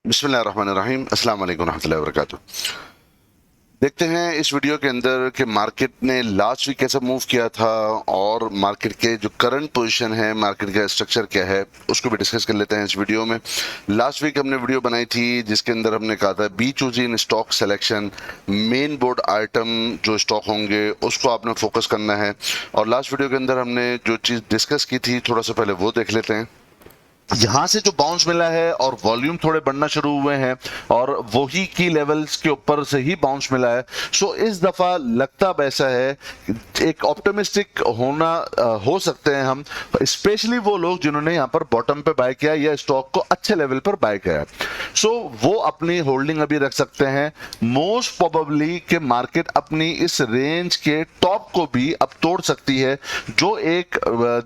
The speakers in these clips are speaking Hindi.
बिस्मिल्लाहिर्रहमानिर्रहीम अस्सलाम वालेकुम रहमतुल्लाहि व बरकातुहू। देखते हैं इस वीडियो के अंदर कि मार्केट ने लास्ट वीक कैसे मूव किया था और मार्केट के जो करंट पोजीशन है, मार्केट का स्ट्रक्चर क्या है, उसको भी डिस्कस कर लेते हैं इस वीडियो में। लास्ट वीक हमने वीडियो बनाई थी जिसके अंदर हमने कहा था be choose in stock selection, main board item जो स्टॉक होंगे उसको आपने फोकस करना है। और लास्ट वीडियो के अंदर हमने जो चीज़ डिस्कस की थी थोड़ा सा पहले वो देख लेते हैं। यहां से जो बाउंस मिला है और वॉल्यूम थोड़े बढ़ना शुरू हुए हैं और वही की लेवल्स के ऊपर से ही बाउंस मिला है। सो इस दफा लगता वैसा है, एक ऑप्टिमिस्टिक होना हो सकते हैं हम, स्पेशली वो लोग जिन्होंने यहां पर बॉटम पे बाय किया या स्टॉक को अच्छे लेवल पर बाय किया है। सो वो अपनी होल्डिंग अभी रख सकते हैं। मोस्ट प्रोबेबली कि मार्केट अपनी इस रेंज के टॉप को भी अब तोड़ सकती है, जो एक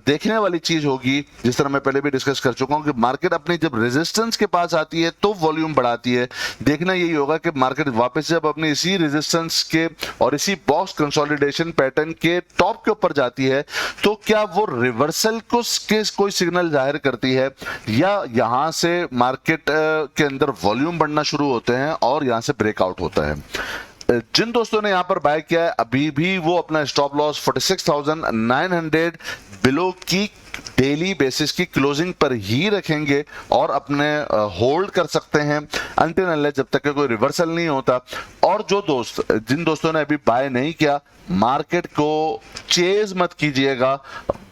देखने वाली चीज होगी। जिस तरह मैं पहले भी डिस्कस कर चुका हूं कि मार्केट अपनी जब रेजिस्टेंस के पास आती है तो वॉल्यूम बढ़ाती है। देखना यही होगा कि मार्केट वापस जब अपनी इसी रेजिस्टेंस के और इसी बॉक्स कंसोलिडेशन पैटर्न के टॉप के ऊपर जाती है तो क्या वो रिवर्सल को कोई सिग्नल जाहिर करती है या यहां से मार्केट के अंदर वॉल्यूम बढ़ना शुरू होते हैं और यहां से ब्रेकआउट होता है। जिन दोस्तों ने यहां पर बाय किया है अभी भी वो अपना स्टॉप लॉस 46,900 बिलो की डेली बेसिस की क्लोजिंग पर ही रखेंगे और अपने होल्ड कर सकते हैं अनटिल अनलेस जब तक कोई रिवर्सल नहीं होता। और जिन दोस्तों ने अभी बाय नहीं किया, मार्केट को चेज मत कीजिएगा।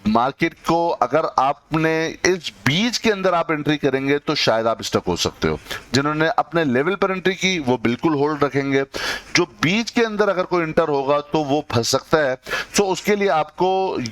मार्केट को अगर आपने इस बीच के अंदर आप एंट्री करेंगे तो शायद आप स्टक हो सकते हो। जिन्होंने अपने लेवल पर एंट्री की वो बिल्कुल होल्ड रखेंगे। जो बीच के अंदर अगर कोई इंटर होगा तो वो फंस सकता है। तो उसके लिए आपको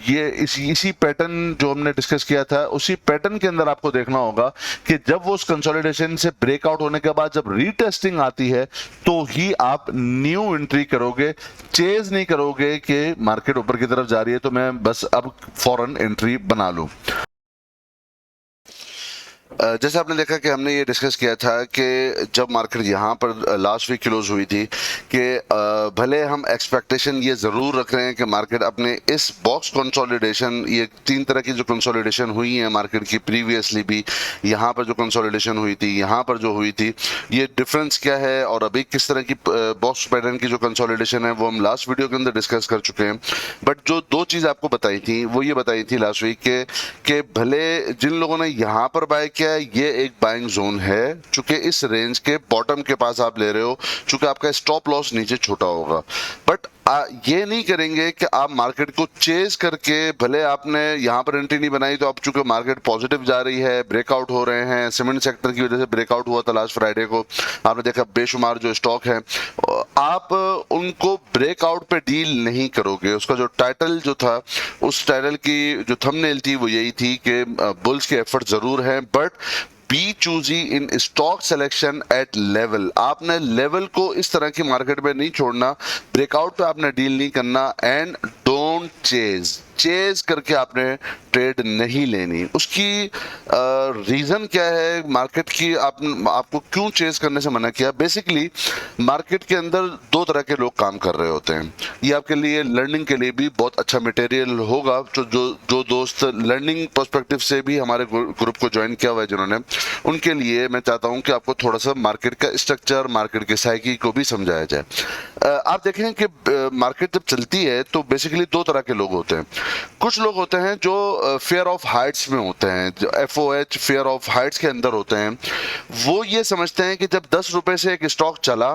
ये इसी पैटर्न जो हमने डिस्कस किया था उसी पैटर्न के अंदर आपको देखना होगा कि जब वो उस कंसोलिडेशन से ब्रेकआउट होने के बाद जब रीटेस्टिंग आती है तो ही आप न्यू एंट्री करोगे। चेज नहीं करोगे कि मार्केट ऊपर की तरफ जा रही है तो मैं बस अब फौरन एंट्री बना लूं। जैसे आपने देखा कि हमने ये डिस्कस किया था कि जब मार्केट यहाँ पर लास्ट वीक क्लोज हुई थी कि भले हम एक्सपेक्टेशन ये ज़रूर रख रहे हैं कि मार्केट अपने इस बॉक्स कंसोलिडेशन, ये तीन तरह की जो कंसोलिडेशन हुई है मार्केट की प्रीवियसली भी, यहाँ पर जो कंसोलिडेशन हुई थी, यहाँ पर जो हुई थी, ये डिफरेंस क्या है और अभी किस तरह की बॉक्स पैटर्न की जो कंसोलिडेशन है वो हम लास्ट वीडियो के अंदर डिस्कस कर चुके हैं। बट जो दो चीज़ आपको बताई थी वो ये बताई थी लास्ट वीक के भले जिन लोगों ने यहाँ पर बाय किया, ये एक बाइंग जोन है चूंकि इस रेंज के बॉटम के पास आप ले रहे हो, चूंकि आपका स्टॉप लॉस नीचे छोटा होगा। बट ये नहीं करेंगे कि आप मार्केट को चेज करके, भले आपने यहाँ पर एंट्री नहीं बनाई तो अब चूंकि मार्केट पॉजिटिव जा रही है, ब्रेकआउट हो रहे हैं, सीमेंट सेक्टर की वजह से ब्रेकआउट हुआ था लास्ट फ्राइडे को, आपने देखा बेशुमार जो स्टॉक है, आप उनको ब्रेकआउट पे डील नहीं करोगे। उसका जो टाइटल जो था, उस टाइटल की जो थंबनेल थी वो यही थी कि बुल्स के एफर्ट जरूर हैं but be choosy in stock selection at level. आपने लेवल को इस तरह की मार्केट में नहीं छोड़ना, ब्रेकआउट पे आपने डील नहीं करना एंड डोंट चेज करके आपने ट्रेड नहीं लेनी। उसकी रीजन क्या है मार्केट की, आपको क्यों चेज करने से मना किया? बेसिकली मार्केट के अंदर दो तरह के लोग काम कर रहे होते हैं। ये आपके लिए लर्निंग के लिए भी बहुत अच्छा मटेरियल होगा। जो दोस्त लर्निंग पर्सपेक्टिव से भी हमारे ग्रुप को ज्वाइन किया हुआ है जिन्होंने, उनके लिए मैं चाहता हूं कि आपको थोड़ा सा मार्केट का स्ट्रक्चर, मार्केट के साइकी को भी समझाया जाए। आप देखें कि मार्केट जब चलती है तो बेसिकली दो तरह के लोग होते हैं। कुछ लोग होते हैं जो फेयर ऑफ हाइट्स में होते हैं, जो FOH फेयर ऑफ हाइट्स के अंदर होते हैं। वो ये समझते हैं कि जब 10 रुपए से एक स्टॉक चला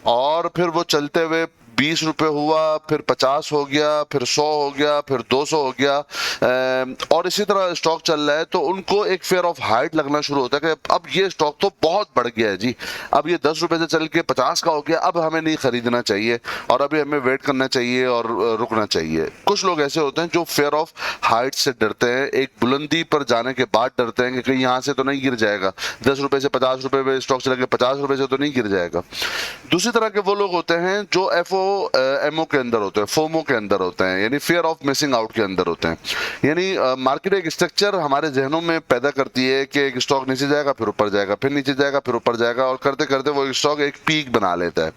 और फिर वो चलते हुए 20 रुपए हुआ, फिर 50 हो गया, फिर 100 हो गया, फिर 200 हो गया, और इसी तरह स्टॉक चल रहा है तो उनको एक फेयर ऑफ हाइट लगना शुरू होता है कि अब ये स्टॉक तो बहुत बढ़ गया है जी, अब ये 10 रुपए से चल के 50 का हो गया, अब हमें नहीं खरीदना चाहिए और अभी हमें वेट करना चाहिए और रुकना चाहिए। कुछ लोग ऐसे होते हैं जो फेयर ऑफ हाइट से डरते हैं, एक बुलंदी पर जाने के बाद डरते हैं कि कहीं यहाँ से तो नहीं गिर जाएगा, 10 रुपए से 50 रुपए में स्टॉक चला के 50 रुपए से तो नहीं गिर जाएगा। दूसरी तरह के वो लोग होते हैं जो एमओ के अंदर होते हैं, फोमो के अंदर होते हैं, यानी फियर ऑफ मिसिंग आउट के अंदर होते हैं। यानी मार्केट एक स्ट्रक्चर हमारे जहनों में पैदा करती है कि एक स्टॉक नीचे जाएगा, फिर ऊपर जाएगा, फिर नीचे जाएगा, फिर ऊपर जाएगा, और करते करते वो स्टॉक एक पीक बना लेता है।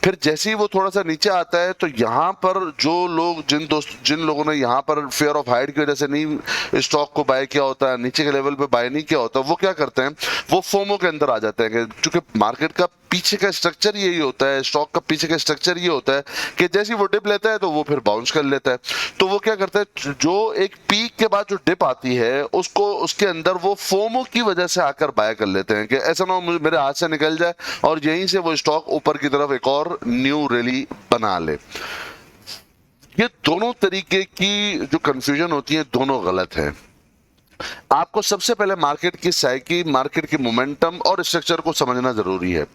फिर जैसे ही वो थोड़ा सा नीचे आता है तो यहाँ पर जो लोग जिन लोगों ने यहाँ पर फेयर ऑफ हाइट की वजह से नहीं स्टॉक को बाय किया होता है, नीचे के लेवल पे बाय नहीं किया होता, वो क्या करते हैं, वो फोमो के अंदर आ जाते हैं। क्योंकि मार्केट का पीछे का स्ट्रक्चर यही होता है, स्टॉक का पीछे का स्ट्रक्चर ये होता है कि जैसे ही वो डिप लेता है तो वो फिर बाउंस कर लेता है। तो वो क्या करता है, जो एक पीक के बाद जो डिप आती है उसको उसके अंदर वो फोमो की वजह से आकर बाय कर लेते हैं कि ऐसा ना हो मेरे हाथ से निकल जाए और यहीं से वो स्टॉक ऊपर की तरफ एक और न्यू रैली बना ले। ये दोनों तरीके की जो कंफ्यूजन होती है दोनों गलत है। आपको सबसे पहले मार्केट की साइकी, मार्केट की मोमेंटम और स्ट्रक्चर को समझना जरूरी है।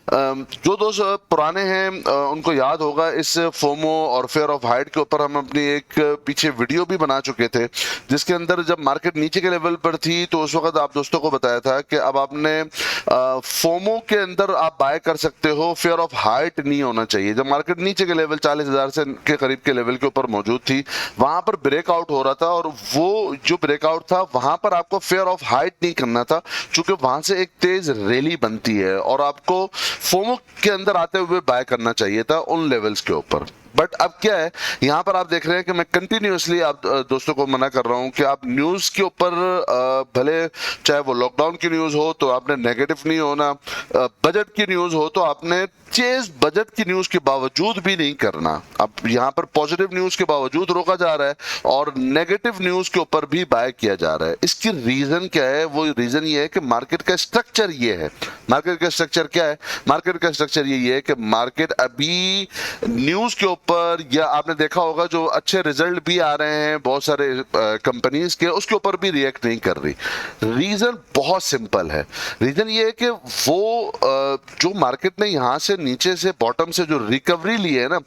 जो दोस्त पुराने हैं उनको याद होगा इस फोमो और फेयर ऑफ हाइट के ऊपर हम अपनी एक पीछे वीडियो भी बना चुके थे, जिसके अंदर जब मार्केट नीचे के लेवल पर थी तो उस वक्त आप दोस्तों को बताया था कि अब आपने फोमो के अंदर आप बाय कर सकते हो, फेयर ऑफ हाइट नहीं होना चाहिए। जब मार्केट नीचे के लेवल 40,000 से के करीब के लेवल के ऊपर मौजूद थी, वहां पर ब्रेकआउट हो रहा था और वो जो ब्रेकआउट था वहां पर आपको फेयर ऑफ हाइट नहीं करना था, क्योंकि वहां से एक तेज रैली बनती है और आपको फोमो के अंदर आते हुए बाय करना चाहिए था उन लेवल्स के ऊपर। बट अब क्या है, यहां पर आप देख रहे हैं कि मैं कंटिन्यूअसली आप दोस्तों को मना कर रहा हूं कि आप न्यूज के ऊपर भले चाहे वो लॉकडाउन की न्यूज हो तो आपने नेगेटिव नहीं होना, बजट की न्यूज हो तो आपने चेज बजट की न्यूज के बावजूद भी नहीं करना। अब यहां पर पॉजिटिव न्यूज के बावजूद रोका जा रहा है और नेगेटिव न्यूज के ऊपर भी बाय किया जा रहा है। इसकी रीजन क्या है? वो रीजन ये है कि मार्केट का स्ट्रक्चर ये है। मार्केट का स्ट्रक्चर क्या है? मार्केट का स्ट्रक्चर ये है कि मार्केट अभी न्यूज के ऊपर, या आपने देखा होगा जो अच्छे रिजल्ट भी आ रहे हैं बहुत सारे कंपनीज के, उसके ऊपर भी रिएक्ट नहीं कर रही। रीजन बहुत सिंपल है। रीजन ये है कि वो जो मार्केट ने यहां से नीचे से बॉटम से जो रिकवरी ली है ना,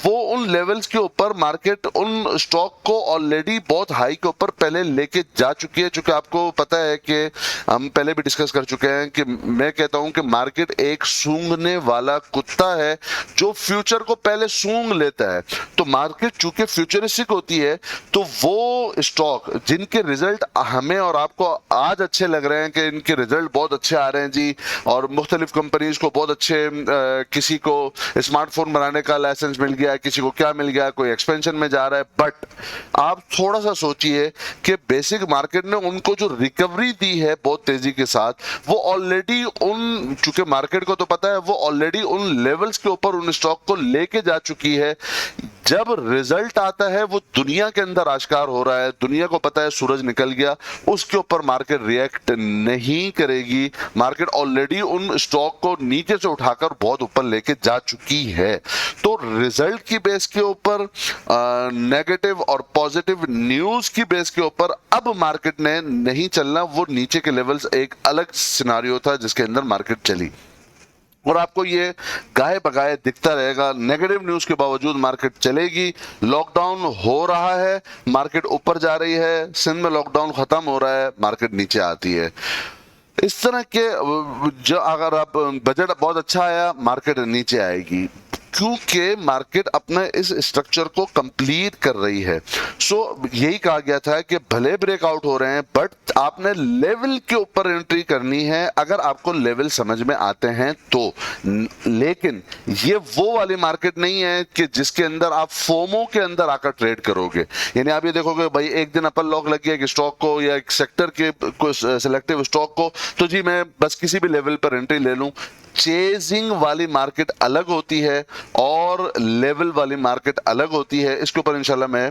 वो उन लेवल्स के ऊपर मार्केट उन स्टॉक को ऑलरेडी बहुत हाई के ऊपर पहले लेके जा चुकी है। चूंकि आपको पता है कि हम पहले भी डिस्कस कर चुके हैं कि मैं कहता हूं कि मार्केट एक सूंघने वाला कुत्ता है जो फ्यूचर को पहले सूंघ लेता है। तो मार्केट चूंकि फ्यूचरिस्टिक होती है तो वो स्टॉक जिनके रिजल्ट हमें और आपको आज अच्छे लग रहे हैं कि इनके रिजल्ट बहुत अच्छे आ रहे हैं जी, और मुख्तलिफ कंपनीज को बहुत अच्छे, किसी को स्मार्टफोन बनाने का लाइसेंस मिल गया, किसी को क्या मिल गया, कोई एक्सपेंशन में जा रहा है। बट आप थोड़ा सा सोचिए कि बेसिक मार्केट ने उनको जो रिकवरी दी है बहुत तेजी के साथ, वो ऑलरेडी उन, चूंकि मार्केट को तो पता है, वो ऑलरेडी उन लेवल्स के ऊपर उन स्टॉक को लेके जा चुकी है। जब रिजल्ट आता है वो दुनिया के अंदर आश्कार हो रहा है, दुनिया को पता है सूरज निकल गया, उसके ऊपर मार्केट रिएक्ट नहीं करेगी। मार्केट ऑलरेडी उन स्टॉक को नीचे से उठाकर बहुत ऊपर लेके जा चुकी है। तो रिजल्ट की बेस के ऊपर, नेगेटिव और पॉजिटिव न्यूज की बेस के ऊपर अब मार्केट ने नहीं चलना। वो नीचे के लेवल्स एक अलग सिनारियो था जिसके अंदर मार्केट चली, और आपको ये गाये बगाए दिखता रहेगा। नेगेटिव न्यूज के बावजूद मार्केट चलेगी। लॉकडाउन हो रहा है, मार्केट ऊपर जा रही है। सिंध में लॉकडाउन खत्म हो रहा है, मार्केट नीचे आती है। इस तरह के जो, अगर आप बजट बहुत अच्छा आया, मार्केट नीचे आएगी, क्योंकि मार्केट अपना इस स्ट्रक्चर को कंप्लीट कर रही है। सो यही कहा गया था कि भले ब्रेकआउट हो रहे हैं बट आपने लेवल के ऊपर एंट्री करनी है अगर आपको लेवल समझ में आते हैं तो। लेकिन ये वो वाली मार्केट नहीं है कि जिसके अंदर आप फोमो के अंदर आकर ट्रेड करोगे। यानी आप ये देखोगे भाई एक दिन अपर लॉक लग गया एक स्टॉक को या एक सेक्टर के सिलेक्टिव स्टॉक को, तो जी मैं बस किसी भी लेवल पर एंट्री ले लूं। चेजिंग वाली मार्केट अलग होती है और लेवल वाली मार्केट अलग होती है। इसके ऊपर इंशाल्लाह मैं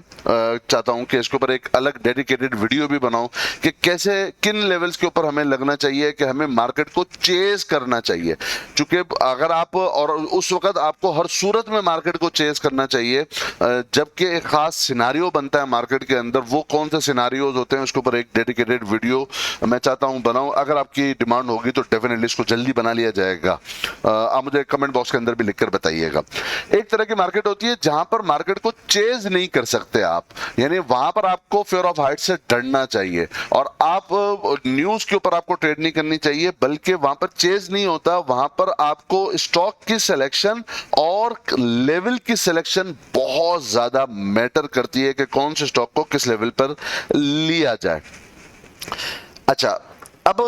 चाहता हूं कि इसके ऊपर एक अलग डेडिकेटेड वीडियो भी बनाऊं कि कैसे, किन लेवल्स के ऊपर हमें लगना चाहिए कि हमें मार्केट को चेज करना चाहिए। क्योंकि अगर आप, और उस वक्त आपको हर सूरत में मार्केट को चेज करना चाहिए जबकि एक खास सिनारियो बनता है मार्केट के अंदर। वो कौन से सिनारियोज होते हैं उसके ऊपर एक डेडिकेटेड वीडियो मैं चाहता हूं बनाऊं। अगर आपकी डिमांड होगी तो डेफिनेटली इसको जल्दी बना लिया जाएगा। आप मुझे कमेंट बॉक्स के अंदर भी लिखकर बताइएगा। का। एक तरह की मार्केट होती है जहां पर मार्केट को चेज नहीं कर सकते आप, यानी वहां पर आपको फियर ऑफ हाइट से डरना चाहिए और आप न्यूज के ऊपर आपको ट्रेड नहीं करनी चाहिए, बल्कि वहां पर चेज नहीं होता, वहां पर आपको स्टॉक की सिलेक्शन और लेवल की सिलेक्शन बहुत ज्यादा मैटर करती है कि कौन से स्टॉक को किस लेवल पर लिया जाए। अच्छा, अब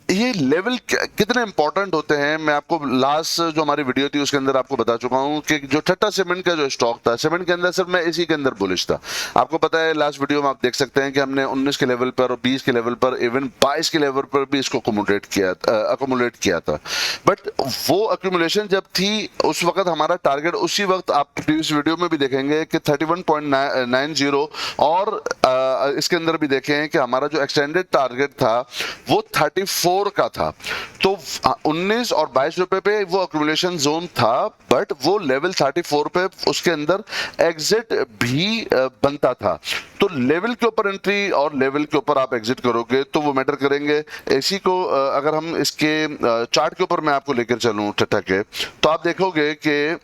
ये लेवल कितने इंपॉर्टेंट होते हैं, मैं आपको लास्ट जो हमारी वीडियो थी उसके अंदर आपको बता चुका हूं कि जो ठट्टा सीमेंट का जो स्टॉक था, सीमेंट के अंदर सिर्फ मैं इसी के अंदर बुलिश था। आपको पता है लास्ट वीडियो में आप देख सकते हैं कि हमने 19 के लेवल पर और 20 के लेवल पर, इवन 22 के लेवल पर भी इसको अकोमोडेट किया था। बट वो अक्यूमुलेशन जब थी उस वक्त हमारा टारगेट, उसी वक्त आप प्रीवियस वीडियो में भी देखेंगे कि 31.90 और इसके अंदर भी देखें कि हमारा जो एक्सटेंडेड टारगेट था वो 34 का था। तो 19 और 22 रुपए पे वो अक्यूमुलेशन जोन था, बट वो लेवल 34 पे उसके अंदर एग्जिट भी बनता था। तो लेवल के ऊपर एंट्री और लेवल के ऊपर आप एग्जिट करोगे तो वो मैटर करेंगे। इसी को अगर हम इसके चार्ट के ऊपर मैं आपको लेकर चलूं ठट्टा के, तो आप देखोगे कि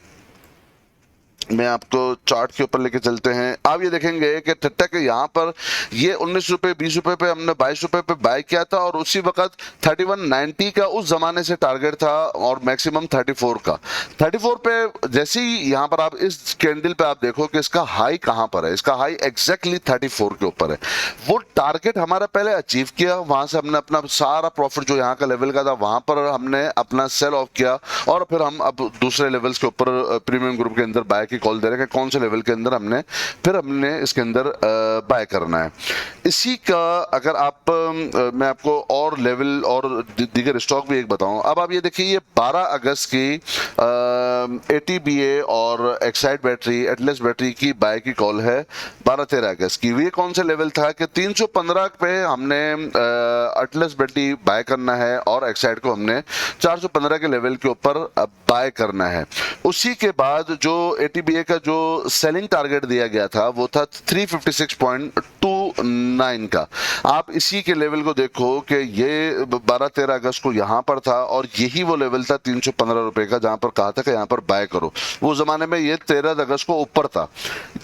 मैं आपको चार्ट के ऊपर लेके चलते हैं। आप ये देखेंगे कि ठट्टा के यहाँ पर ये 19 रुपए 20 रुपए पे हमने 22 रुपए पे बाय किया था और उसी वक्त 3190 का उस जमाने से टारगेट था और मैक्सिमम 34 का। 34 पे जैसे ही यहाँ पर आप इस कैंडल पे आप देखो कि इसका हाई कहाँ पर है, इसका हाई एग्जैक्टली 34 के ऊपर है। वो टारगेट हमारा पहले अचीव किया, वहां से हमने अपना सारा प्रॉफिट जो यहाँ का लेवल का था वहां पर हमने अपना सेल ऑफ किया और फिर हम अब दूसरे लेवल्स के ऊपर प्रीमियम ग्रुप के अंदर बाय कॉल दे रहे हैं कि कौन से लेवल के अंदर हमने इसके अंदर बाय करना है। इसी का अगर आप मैं आपको और लेवल और दीगर स्टॉक भी एक बताऊं। अब आप ये देखिए, ये 12 अगस्त की ATBA और एक्साइड बैटरी, एटलस बैटरी की बाय की कॉल है 12-13 अगस्त की। ये कौन सा लेवल था कि 315 पे हमने एटलस बैटरी बाय करना है और एक्साइड को हमने 415 के लेवल के ऊपर बाय करना है। उसी के बाद जो ATBA का जो सेलिंग टारगेट दिया गया था वो था 356.29 का। आप इसी के लेवल को देखो कि ये 12-13 अगस्त को यहाँ पर था और यही वो लेवल था 315 रुपए का जहां पर कहा था कि यहाँ पर बाय करो। वो जमाने में ये 13 अगस्त को ऊपर था,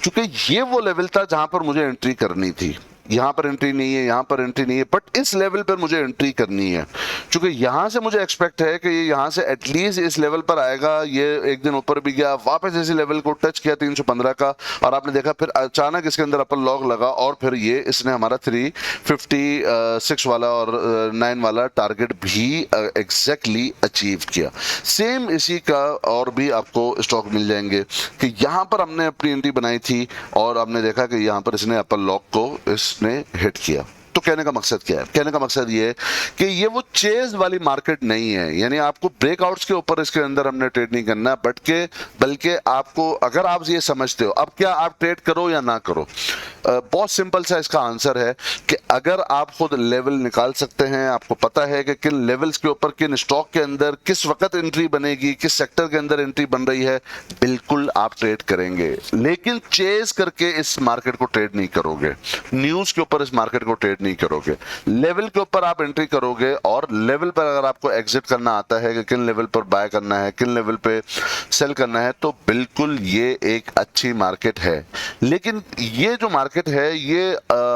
क्योंकि ये वो लेवल था जहां पर मुझे एंट्री करनी थी। यहाँ पर एंट्री नहीं है, यहाँ पर एंट्री नहीं है, बट इस लेवल पर मुझे एंट्री करनी है, क्योंकि यहाँ से मुझे एक्सपेक्ट है कि ये यहाँ से एटलीस्ट इस लेवल पर आएगा। ये एक दिन ऊपर भी गया, वापस इसी लेवल को टच किया 315 का, और आपने देखा फिर अचानक इसके अंदर अपर लॉग लगा और फिर ये इसने हमारा 356 वाला और 9 वाला टारगेट भी एग्जैक्टली अचीव किया। सेम इसी का और भी आपको स्टॉक मिल जाएंगे कि यहाँ पर हमने अपनी एंट्री बनाई थी और हमने देखा कि यहाँ पर इसने अपर लॉग को इसने हिट किया। तो कहने का मकसद क्या है? कहने का मकसद ये है कि ये वो चेज वाली मार्केट नहीं है, यानी आपको ब्रेकआउट्स के ऊपर इसके अंदर हमने ट्रेड नहीं करना, बल्कि आपको, अगर आप ये समझते हो, अब क्या आप ट्रेड करो या ना करो, बहुत सिंपल सा इसका आंसर है कि अगर आप खुद लेवल निकाल सकते हैं, आपको पता है कि किन लेवल्स के ऊपर किन स्टॉक के अंदर किस वक्त एंट्री बनेगी, किस सेक्टर के अंदर एंट्री बन रही है, बिल्कुल आप ट्रेड करेंगे, लेकिन चेज करके इस मार्केट को ट्रेड नहीं करोगे, न्यूज के ऊपर इस मार्केट को ट्रेड नहीं करोगे। लेवल के ऊपर आप एंट्री करोगे और लेवल पर अगर आपको एग्जिट करना आता है कि किन लेवल पर बाय करना है, किन लेवल पे सेल करना है, तो बिल्कुल ये एक अच्छी मार्केट है। लेकिन ये जो मार्केट है ये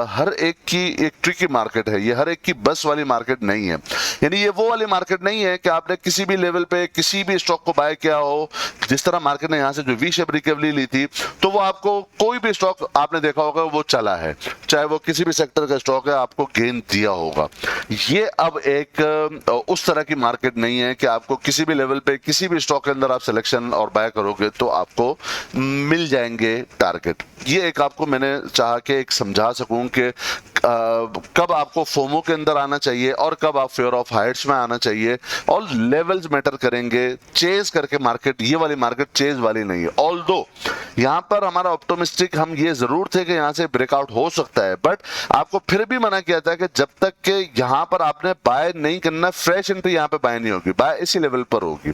हर एक की एक ट्रिकी मार्केट है, ये हर एक की बस वाली मार्केट नहीं है। यानी ये वो वाली मार्केट नहीं है कि आपने किसी भी लेवल पे किसी भी स्टॉक को बाय किया हो, जिस तरह मार्केट ने यहाँ से जो वी शेप रिकवरी ली थी, तो वो आपको कोई भी स्टॉक आपने देखा होगा वो चला है, चाहे वो किसी भी सेक्टर का स्टॉक है, आपको गेन दिया होगा। ये अब एक उस तरह की मार्केट नहीं है कि आपको किसी भी लेवल पे किसी भी स्टॉक के अंदर आप सिलेक्शन और बाय करोगे तो आपको मिल जाएंगे टारगेट। ये एक आपको मैंने चाहा कि एक समझा सकूं कि कब आपको फोमो के अंदर आना चाहिए और कब आप फेयर ऑफ हाइट्स में आना चाहिए, और लेवल्स मैटर करेंगे। चेज करके मार्केट, ये वाली मार्केट चेज वाली नहीं है। ऑल्दो यहां पर हमारा ऑप्टिमिस्टिक हम ये जरूर थे कि यहां से ब्रेकआउट हो सकता है, बट आपको फिर भी मना किया था कि जब तक कि यहां पर आपने बाय नहीं करना, फ्रेश एंट्री यहां पे बाय नहीं होगी, बाय इसी लेवल पर होगी।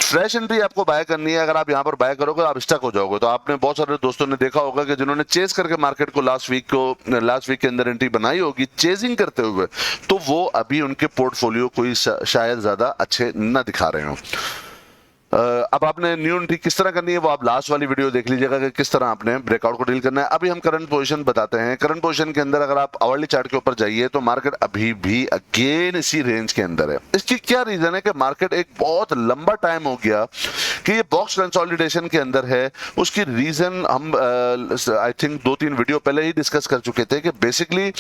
फ्रेश एंट्री आपको बाय करनी है, अगर आप यहां पर बाय करोगे आप स्टक हो जाओगे। तो आपने बहुत सारे दोस्तों ने देखा होगा कि जिन्होंने चेज करके मार्केट को लास्ट वीक के अंदर एंट्री बनाई होगी चेजिंग करते हुए, तो वो अभी उनके पोर्टफोलियो कोई शायद ज्यादा अच्छे न दिखा रहे हो। अब आपने न्यू एंट्री किस तरह करनी है वो आप लास्ट वाली वीडियो देख लीजिएगा कि किस तरह आपने ब्रेकआउट को डील करना है। अभी हम करंट पोजीशन बताते हैं। करंट पोजीशन के अंदर अगर आप आवरली चार्ट के ऊपर जाइए तो मार्केट अभी भी अगेन इसी रेंज के अंदर है। इसकी क्या रीजन है कि मार्केट एक बहुत लंबा टाइम हो गया कि ये बॉक्स कंसोलिडेशन के अंदर है। उसकी रीजन हम आई थिंक 2-3 वीडियो पहले ही डिस्कस कर चुके थे कि बेसिकली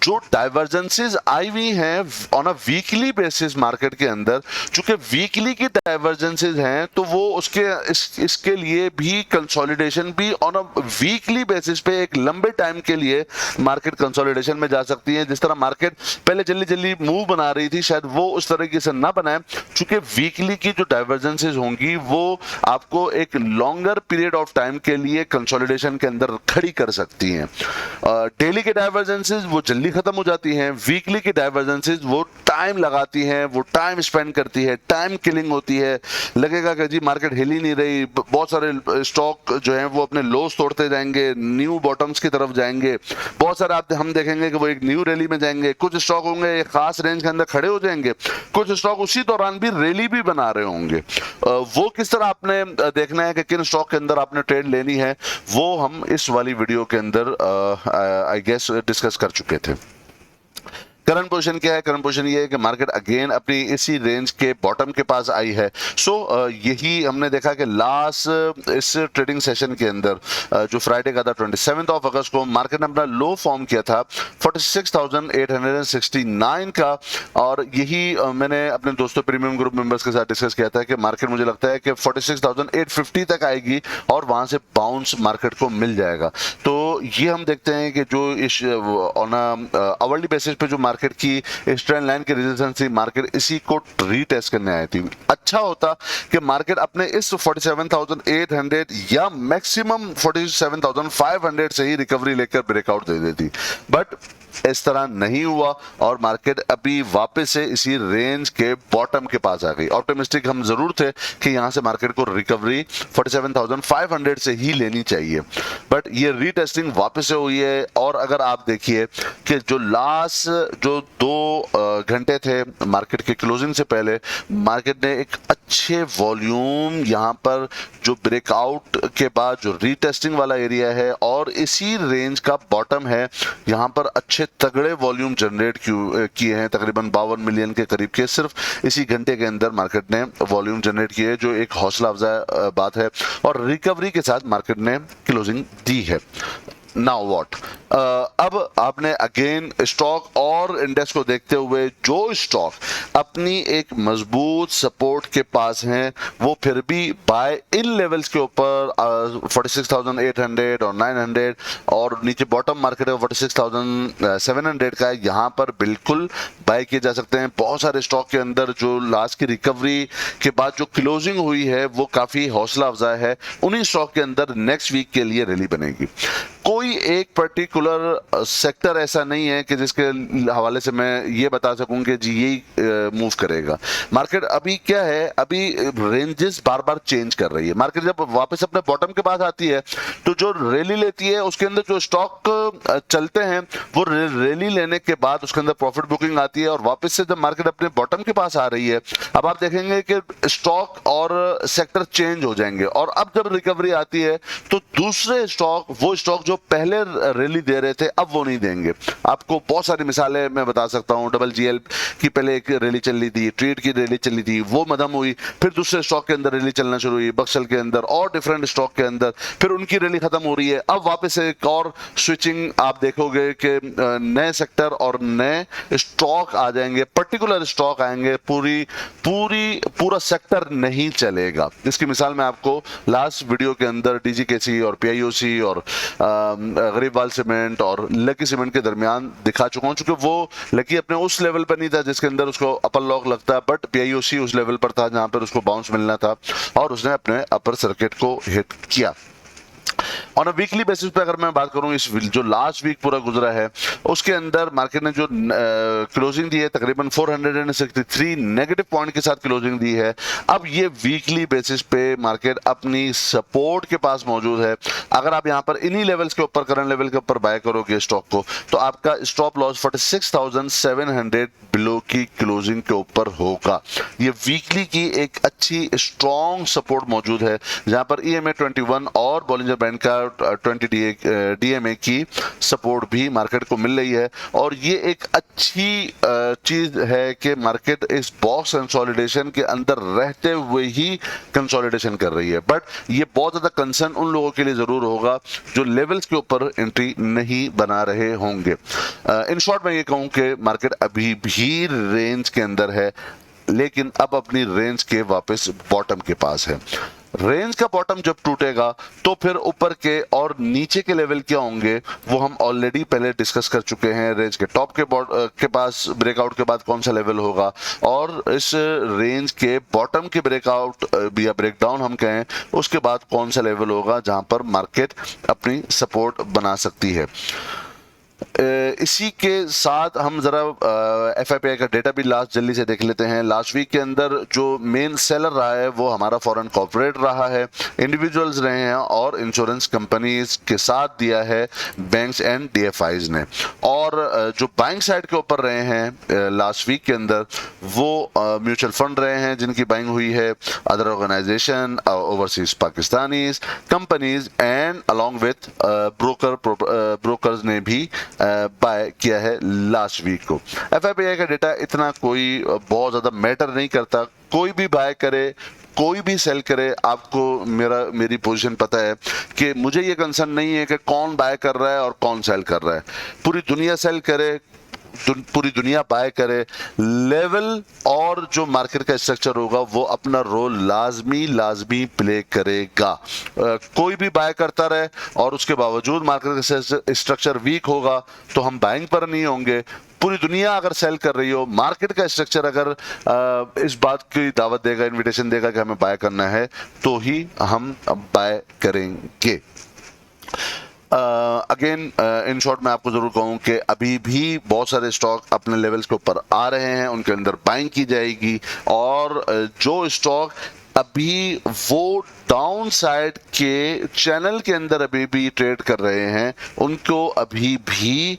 जो डाइवर्जेंसेस आई हुई हैं on a weekly basis market के अंदर, चूंकि वीकली की डाइवर्जेंसेस हैं तो वो इसके लिए भी कंसोलिडेशन भी ऑन अ वीकली बेसिस पे एक लंबे टाइम के लिए मार्केट कंसोलिडेशन में जा सकती है। जिस तरह मार्केट पहले जल्दी जल्दी मूव बना रही थी शायद वो उस तरीके से ना बनाए, चूंकि वीकली की जो डाइवर्जेंसेस होंगी वो आपको एक लॉन्गर पीरियड ऑफ टाइम के लिए कंसोलिडेशन के अंदर खड़ी कर सकती हैं। डेली के डाइवर्जेंसेस वो जल्दी खत्म हो जाती हैं, वीकली की डाइवर्जेंसेस वो टाइम लगाती हैं, वो टाइम स्पेंड करती है, टाइम किलिंग होती है। लगेगा कि जी मार्केट हिल ही नहीं रही, बहुत सारे स्टॉक जो हैं वो अपने लोस तोड़ते जाएंगे, न्यू बॉटम्स की तरफ जाएंगे। बहुत सारे हम देखेंगे कि वो एक न्यू रैली में जाएंगे। कुछ स्टॉक होंगे एक खास रेंज के अंदर खड़े हो जाएंगे, कुछ स्टॉक उसी दौरान भी रैली भी बना रहे होंगे। वो किस तरह आपने देखना है कि किन स्टॉक के अंदर आपने ट्रेड लेनी है वो हम इस वाली वीडियो के अंदर आई गेस डिस्कस कर चुके थे। करंट पोजीशन क्या है? करंट पोजीशन ये है कि मार्केट अगेन अपनी इसी रेंज के बॉटम के पास आई है। यही हमने देखा कि लास्ट इस ट्रेडिंग सेशन के अंदर जो फ्राइडे का था 27 अगस्त को मार्केट ने अपना लो फॉर्म किया था 46,869 का। और यही मैंने अपने दोस्तों प्रीमियम ग्रुप मेंबर्स के साथ डिस्कस किया था कि मार्केट मुझे लगता है कि 46,850 तक आएगी और वहां से बाउंस मार्केट को मिल जाएगा। तो ये हम देखते हैं कि जो इस ऑन आवरली बेसिस पे जो मार्केट की इस ट्रेंड लाइन की रेजिस्टेंस थी, मार्केट इसी को रीटेस्ट करने आई थी। अच्छा होता कि मार्केट अपने इस 47,800 या मैक्सिमम 47,500 से ही रिकवरी लेकर ब्रेकआउट दे देती, बट इस तरह नहीं हुआ और मार्केट अभी वापस से इसी रेंज के बॉटम के पास आ गई। ऑप्टिमिस्टिक हम जरूर थे कि यहां से मार्केट को रिकवरी 47,500 से ही लेनी चाहिए, बट ये रीटेस्टिंग वापस से हुई है। और अगर आप देखिए कि जो लास्ट जो 2 घंटे थे मार्केट के क्लोजिंग से पहले, मार्केट ने एक अच्छे वॉल्यूम यहां पर जो ब्रेकआउट के बाद जो रीटेस्टिंग वाला एरिया है और इसी रेंज का बॉटम है, यहां पर अच्छे तगड़े वॉल्यूम जनरेट किए हैं। तकरीबन 52 मिलियन के करीब के सिर्फ इसी घंटे के अंदर मार्केट ने वॉल्यूम जनरेट किए, जो एक हौसला अफजा बात है। और रिकवरी के साथ मार्केट ने क्लोजिंग दी है। नाउ व्हाट, अब आपने अगेन स्टॉक और इंडेक्स को देखते हुए जो स्टॉक अपनी एक मजबूत सपोर्ट के पास हैं वो फिर भी बाय इन लेवल्स के ऊपर 46,800 और 900 और नीचे बॉटम मार्केट है 46,700 का है, यहाँ पर बिल्कुल बाय किए जा सकते हैं। बहुत सारे स्टॉक के अंदर जो लास्ट की रिकवरी के बाद जो क्लोजिंग हुई है वो काफी हौसला अफजा है। उन्हीं स्टॉक के अंदर नेक्स्ट वीक के लिए रैली बनेगी। कोई एक पर्टिकुलर सेक्टर ऐसा नहीं है कि जिसके हवाले से मैं ये बता सकूं कि जी यही मूव करेगा। मार्केट अभी क्या है, अभी रेंजेस बार बार चेंज कर रही है। मार्केट जब वापस अपने बॉटम के पास आती है तो जो रैली लेती है उसके अंदर जो स्टॉक चलते हैं वो रैली लेने के बाद उसके अंदर प्रॉफिट बुकिंग आती है और वापस से जब मार्केट अपने बॉटम के पास आ रही है, अब आप देखेंगे कि स्टॉक और सेक्टर चेंज हो जाएंगे। और अब जब रिकवरी आती है तो दूसरे स्टॉक, वो स्टॉक जो पहले रैली दे रहे थे अब वो नहीं देंगे। आपको बहुत सारी मिसालें मैं बता सकता हूं। डबल जीएल की पहले एक रैली चल रही थी, ट्रेड की रैली चली थी, वो मदम हुई, फिर दूसरे स्टॉक के अंदर रैली चलना शुरू हुई, बक्सल के अंदर और डिफरेंट स्टॉक के अंदर, फिर उनकी रैली खत्म हो रही है। अब वापस एक और स्विचिंग आप देखोगे कि नए सेक्टर और नए स्टॉक आ जाएंगे, पर्टिकुलर स्टॉक आएंगे, पूरा सेक्टर नहीं चलेगा। इसकी मिसाल मैं आपको लास्ट वीडियो के अंदर डीजीकेसी और पीआईओसी और गरीबवाल सीमेंट और लकी सीमेंट के दरमियान दिखा चुका हूं, क्योंकि वो लकी अपने उस लेवल पर नहीं था जिसके अंदर उसको अपर लॉक लगता है, बट पीआईओसी उस लेवल पर था जहां पर उसको बाउंस मिलना था और उसने अपने अपर सर्किट को हिट किया। ऑन अ वीकली बेसिस पे अगर मैं बात करूं, इस जो लास्ट वीक पूरा गुजरा है उसके अंदर मार्केट ने जो क्लोजिंग दी है तकरीबन 463 नेगेटिव पॉइंट के साथ क्लोजिंग दी है। अब ये वीकली बेसिस पे मार्केट अपनी सपोर्ट के पास मौजूद है। अगर आप यहां पर इन्हीं लेवल्स के ऊपर, करंट लेवल के ऊपर बाय करोगे स्टॉक को, तो आपका स्टॉप लॉस 46,700 बिलो की क्लोजिंग के ऊपर होगा। ये वीकली की एक अच्छी स्ट्रॉन्ग सपोर्ट मौजूद है, जहां पर EMA 21 और बॉलिंजर बैंड का 20 DMA की सपोर्ट भी मार्केट को मिल रही है। और ये एक अच्छी चीज है कि मार्केट इस बॉक्स कंसोलिडेशन के अंदर रहते हुए ही कंसोलिडेशन कर रही है। बट ये बहुत ज्यादा कंसर्न उन लोगों के लिए जरूर होगा जो लेवल्स के ऊपर एंट्री नहीं बना रहे होंगे। इन शॉर्ट मैं ये कहूं कि मार्केट अभी भी रेंज के अंदर है, लेकिन अब अपनी रेंज के वापस बॉटम के पास है। रेंज का बॉटम जब टूटेगा तो फिर ऊपर के और नीचे के लेवल क्या होंगे वो हम ऑलरेडी पहले डिस्कस कर चुके हैं। रेंज के टॉप के पास ब्रेकआउट के बाद कौन सा लेवल होगा, और इस रेंज के बॉटम के ब्रेकआउट या ब्रेकडाउन हम कहें उसके बाद कौन सा लेवल होगा जहां पर मार्केट अपनी सपोर्ट बना सकती है। इसी के साथ हम जरा FIPI का डेटा भी लास्ट जल्दी से देख लेते हैं। लास्ट वीक के अंदर जो मेन सेलर रहा है वो हमारा फॉरेन कॉर्पोरेट रहा है, इंडिविजुअल्स रहे हैं और इंश्योरेंस कंपनीज के साथ दिया है बैंक्स एंड DFIs ने। और जो बाइंग साइड के ऊपर रहे हैं लास्ट वीक के अंदर वो म्यूचुअल फंड रहे हैं जिनकी बाइंग हुई है, other organisation, overseas Pakistanis companies and along with brokers ने भी बाय किया है लास्ट वीक को। FIPI का डेटा इतना कोई बहुत ज्यादा मैटर नहीं करता, कोई भी बाय करे कोई भी सेल करे, आपको मेरी पोजीशन पता है कि मुझे ये कंसर्न नहीं है कि कौन बाय कर रहा है और कौन सेल कर रहा है। पूरी दुनिया सेल करे, पूरी दुनिया बाय करे, लेवल और जो मार्केट का स्ट्रक्चर होगा वो अपना रोल लाजमी प्ले करेगा। कोई भी बाय करता रहे और उसके बावजूद मार्केट का स्ट्रक्चर वीक होगा तो हम बाइंग पर नहीं होंगे। पूरी दुनिया अगर सेल कर रही हो, मार्केट का स्ट्रक्चर अगर इस बात की दावत देगा, इनविटेशन देगा कि हमें बाय करना है, तो ही हम बाय करेंगे। अगेन इन शॉर्ट मैं आपको जरूर कहूं कि अभी भी बहुत सारे स्टॉक अपने लेवल्स के ऊपर आ रहे हैं, उनके अंदर बाइंग की जाएगी। और जो स्टॉक अभी वो डाउन साइड के चैनल के अंदर अभी भी ट्रेड कर रहे हैं उनको अभी भी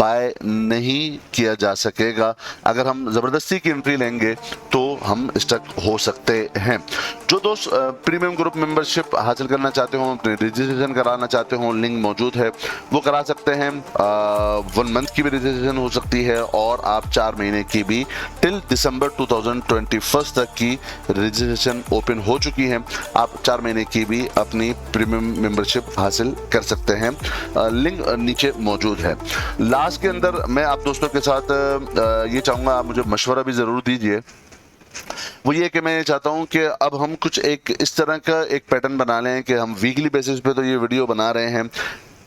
बाय नहीं किया जा सकेगा। अगर हम जबरदस्ती की एंट्री लेंगे तो हम स्टक हो सकते हैं। जो दोस्त प्रीमियम ग्रुप मेंबरशिप हासिल करना चाहते हो, अपने रजिस्ट्रेशन कराना चाहते हो, लिंक मौजूद है, वो करा सकते हैं। 1 मंथ की भी रजिस्ट्रेशन हो सकती है और आप 4 महीने की भी टिल दिसंबर 2021 तक की रजिस्ट्रेशन ओपन हो चुकी है। आप 4 महीने की भी अपनी प्रीमियम मेंबरशिप हासिल कर सकते हैं, लिंक नीचे मौजूद है। लास्ट के अंदर मैं आप दोस्तों के साथ ये चाहूंगा, आप मुझे मशवरा भी जरूर दीजिए। वो ये कि मैं चाहता हूं कि अब हम कुछ एक इस तरह का एक पैटर्न बना लें कि हम वीकली बेसिस पे तो ये वीडियो बना रहे हैं,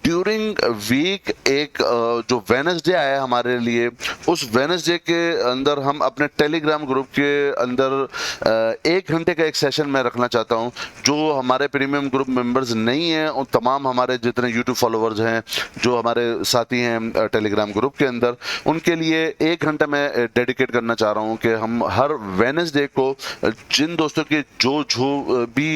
ड्यूरिंग वीक एक जो वेडनेसडे आया हमारे लिए, उस वेडनेसडे के अंदर हम अपने टेलीग्राम ग्रुप के अंदर 1 घंटे का एक सेशन मैं रखना चाहता हूं। जो हमारे प्रीमियम ग्रुप मेंबर्स नहीं हैं उन तमाम हमारे जितने यूट्यूब फॉलोअर्स हैं, जो हमारे साथी हैं टेलीग्राम ग्रुप के अंदर, उनके लिए 1 घंटा मैं डेडिकेट करना चाह रहा हूं कि हम हर वेडनेसडे को जिन दोस्तों के जो भी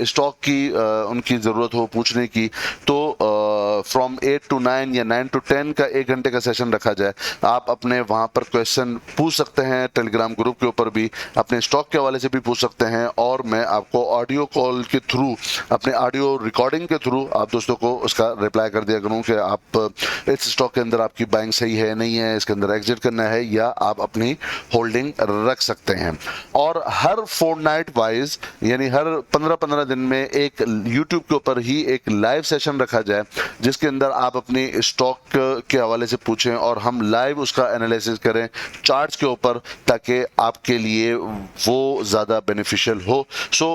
स्टॉक की उनकी ज़रूरत हो पूछने की, तो फ्रॉम 8 to 9 या 9 to 10 का 1 घंटे का सेशन रखा जाए। आप अपने वहां पर क्वेश्चन पूछ सकते हैं, टेलीग्राम ग्रुप के ऊपर भी अपने स्टॉक के हवाले से भी पूछ सकते हैं, और मैं आपको ऑडियो कॉल के थ्रू, अपने ऑडियो रिकॉर्डिंग के थ्रू आप दोस्तों को उसका रिप्लाई कर दिया करूं कि आप इस स्टॉक के अंदर आपकी बाइंग सही है नहीं है, इसके अंदर एग्जिट करना है या आप अपनी होल्डिंग रख सकते हैं। और हर फोर्टनाइट वाइज यानी हर 15-15 दिन में एक यूट्यूब के ऊपर ही एक लाइव सेशन रखा जाए जिसके अंदर आप अपनी स्टॉक के हवाले से पूछें और हम लाइव उसका एनालिसिस करें चार्ट्स के ऊपर, ताकि आपके लिए वो ज़्यादा बेनिफिशियल हो। सो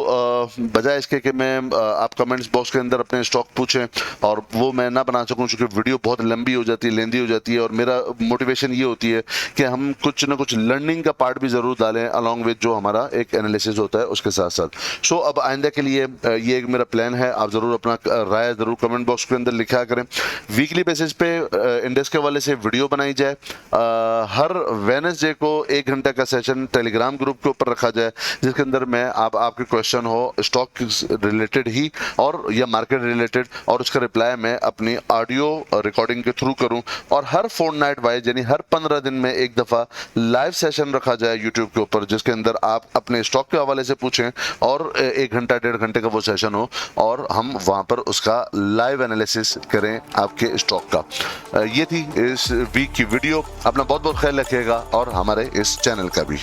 बजाय इसके कि मैं आप कमेंट्स बॉक्स के अंदर अपने स्टॉक पूछें और वो मैं ना बना सकूं, क्योंकि वीडियो बहुत लंबी हो जाती है, लेंदी हो जाती है, और मेरा मोटिवेशन ये होती है कि हम कुछ ना कुछ लर्निंग का पार्ट भी ज़रूर डालें अलॉन्ग विद जो हमारा एक एनालिसिस होता है उसके साथ साथ। सो अब आइंदा के लिए ये एक मेरा प्लान है, आप ज़रूर अपना राय ज़रूर कमेंट बॉक्स के अंदर लिखा करें। वीकली बेसिस पे इंडेक्स के वाले से वीडियो बनाई जाए, हर वेडनेसडे को 1 घंटे का सेशन टेलीग्राम ग्रुप के ऊपर रखा जाए, जिसके अंदर मैं आपके क्वेश्चन हो स्टॉक रिलेटेड ही और या मार्केट रिलेटेड, और उसका रिप्लाई मैं अपनी ऑडियो रिकॉर्डिंग के थ्रू करूं। और हर फोर्टनाइट वाइज यानी हर 15 दिन में एक दफ़ा लाइव सेशन रखा जाए यूट्यूब के ऊपर, जिसके अंदर आप अपने स्टॉक के हवाले से पूछें और 1 घंटा 1.5 घंटे का वो सेशन हो और हम वहां पर उसका लाइव एनालिसिस करें आपके स्टॉक का। ये थी इस वीक की वीडियो। अपना बहुत बहुत ख्याल रखिएगा और हमारे इस चैनल का भी।